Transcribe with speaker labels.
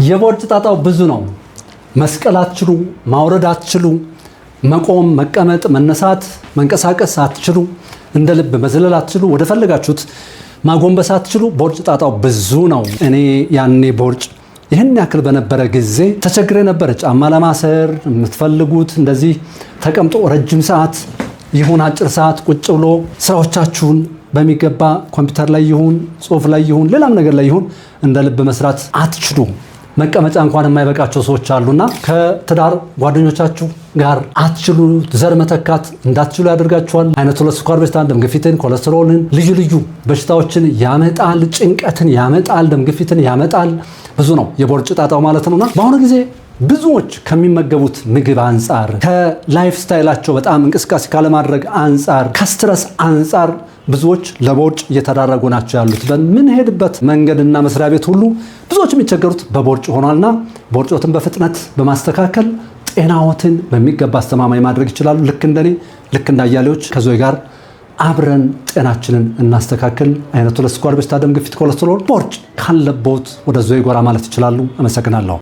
Speaker 1: የቦርጭ ጣጣው ብዙ ነው። መስቀል አትችሉ፣ ማውረድ አትችሉ፣ መቆም፣ መቀመጥ፣ መነሳት፣ መንቀሳቀስ አትችሉ፣ እንደ ልብ መዝለል አትችሉ፣ ወደ ፈለጋችሁት ማጎንበስ አትችሉ። ቦርጭ ጣጣው ብዙ ነው። እኔ ያኔ ቦርጭ ይህን ያክል በነበረ ጊዜ ተቸግሬ ነበረ። ጫማ ለማሰር የምትፈልጉት እንደዚህ ተቀምጦ ረጅም ሰዓት ይሁን አጭር ሰዓት ቁጭ ብሎ ስራዎቻችሁን በሚገባ ኮምፒውተር ላይ ይሁን ጽሁፍ ላይ ይሁን ሌላም ነገር ላይ ይሁን እንደ ልብ መስራት አትችሉ። መቀመጫ እንኳን የማይበቃቸው ሰዎች አሉና ከትዳር ጓደኞቻችሁ ጋር አትችሉ። ዘር መተካት እንዳትችሉ ያደርጋችኋል። አይነት 2 ስኳር በሽታ፣ ደም ግፊትን፣ ኮሌስትሮልን፣ ልዩ ልዩ በሽታዎችን ያመጣል። ጭንቀትን ያመጣል። ደም ግፊትን ያመጣል። ብዙ ነው የቦርጭ ጣጣው ማለት ነውና በአሁኑ ጊዜ ብዙዎች ከሚመገቡት ምግብ አንጻር፣ ከላይፍ ስታይላቸው በጣም እንቅስቃሴ ካለማድረግ አንጻር፣ ከስትረስ አንጻር ብዙዎች ለቦርጭ እየተዳረጉ ናቸው ያሉት። በምንሄድበት መንገድና መስሪያ ቤት ሁሉ ብዙዎች የሚቸገሩት በቦርጭ ሆኗልና ቦርጮትን በፍጥነት በማስተካከል ጤናዎትን በሚገባ አስተማማኝ ማድረግ ይችላሉ። ልክ እንደኔ ልክ እንዳያሌዎች ከዞይ ጋር አብረን ጤናችንን እናስተካክል። አይነት 2 ስኳር በሽታ፣ ደም ግፊት፣ ኮሌስትሮል፣ ቦርጭ ካለቦት ወደ ዞይ ጎራ ማለት ይችላሉ። አመሰግናለሁ።